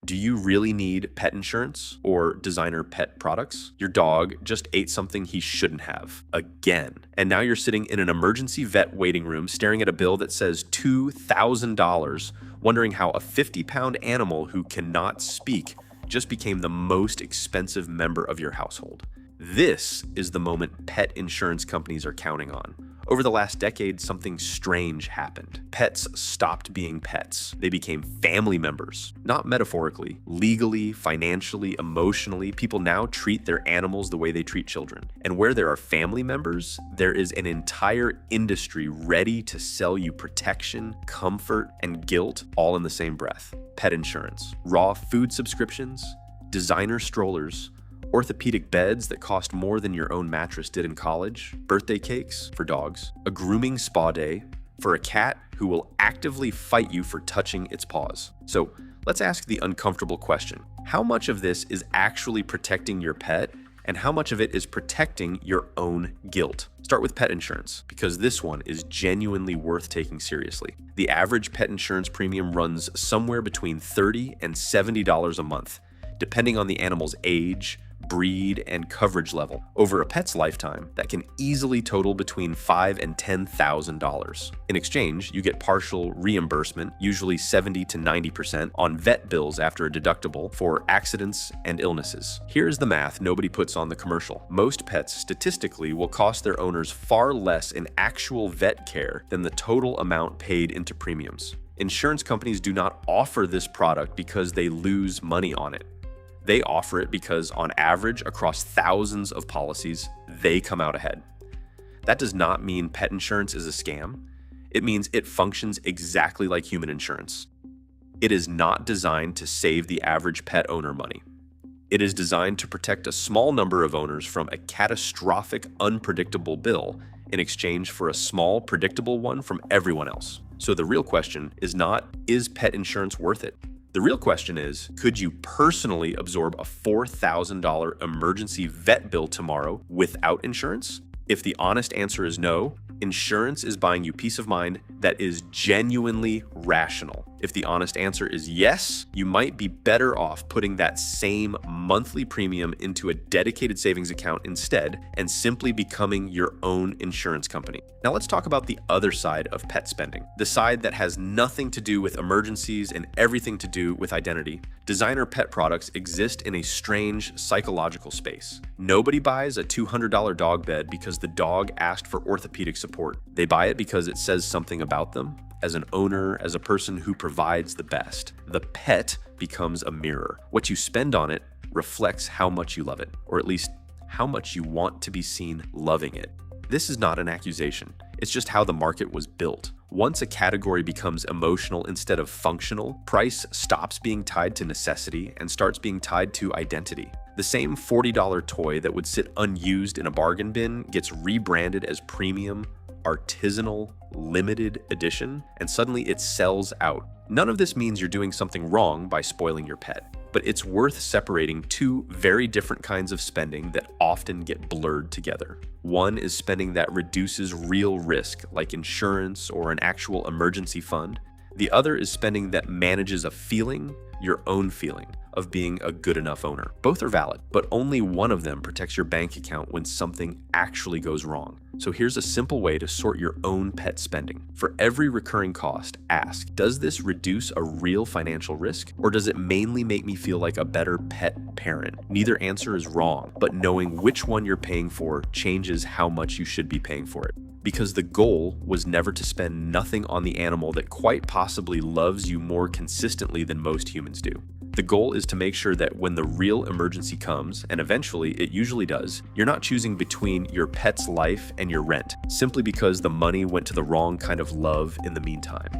Do you really need pet insurance or designer pet products? Your dog just ate something he shouldn't have, again. And now you're sitting in an emergency vet waiting room staring at a bill that says $2,000, wondering how a 50-pound animal who cannot speak just became the most expensive member of your household. This is the moment pet insurance companies are counting on. Over the last decade, something strange happened. Pets stopped being pets. They became family members. Not metaphorically, legally, financially, emotionally. People now treat their animals the way they treat children. And where there are family members, there is an entire industry ready to sell you protection, comfort, and guilt all in the same breath. Pet insurance, raw food subscriptions, designer strollers, orthopedic beds that cost more than your own mattress did in college, birthday cakes for dogs, a grooming spa day for a cat who will actively fight you for touching its paws. So let's ask the uncomfortable question. How much of this is actually protecting your pet, and how much of it is protecting your own guilt? Start with pet insurance, because this one is genuinely worth taking seriously. The average pet insurance premium runs somewhere between $30 and $70 a month, depending on the animal's age, breed, and coverage level. Over a pet's lifetime, that can easily total between $5,000 and $10,000. In exchange, you get partial reimbursement, usually 70 to 90%, on vet bills after a deductible for accidents and illnesses. Here's the math nobody puts on the commercial. Most pets statistically will cost their owners far less in actual vet care than the total amount paid into premiums. Insurance companies do not offer this product because they lose money on it. They offer it because, on average, across thousands of policies, they come out ahead. That does not mean pet insurance is a scam. It means it functions exactly like human insurance. It is not designed to save the average pet owner money. It is designed to protect a small number of owners from a catastrophic, unpredictable bill in exchange for a small, predictable one from everyone else. So the real question is not, is pet insurance worth it? The real question is, could you personally absorb a $4,000 emergency vet bill tomorrow without insurance? If the honest answer is no, insurance is buying you peace of mind that is genuinely rational. If the honest answer is yes, you might be better off putting that same monthly premium into a dedicated savings account instead and simply becoming your own insurance company. Now let's talk about the other side of pet spending, the side that has nothing to do with emergencies and everything to do with identity. Designer pet products exist in a strange psychological space. Nobody buys a $200 dog bed because the dog asked for orthopedic support. They buy it because it says something about them, as an owner, as a person who provides the best. The pet becomes a mirror. What you spend on it reflects how much you love it, or at least how much you want to be seen loving it. This is not an accusation. It's just how the market was built. Once a category becomes emotional instead of functional, price stops being tied to necessity and starts being tied to identity. The same $40 toy that would sit unused in a bargain bin gets rebranded as premium, artisanal, limited edition, and suddenly it sells out. None of this means you're doing something wrong by spoiling your pet, but it's worth separating two very different kinds of spending that often get blurred together. One is spending that reduces real risk, like insurance or an actual emergency fund. The other is spending that manages a feeling, your own feeling, of being a good enough owner. Both are valid, but only one of them protects your bank account when something actually goes wrong. So here's a simple way to sort your own pet spending. For every recurring cost, ask, does this reduce a real financial risk, or does it mainly make me feel like a better pet parent? Neither answer is wrong, but knowing which one you're paying for changes how much you should be paying for it. Because the goal was never to spend nothing on the animal that quite possibly loves you more consistently than most humans do. The goal is to make sure that when the real emergency comes, and eventually it usually does, you're not choosing between your pet's life and your rent, simply because the money went to the wrong kind of love in the meantime.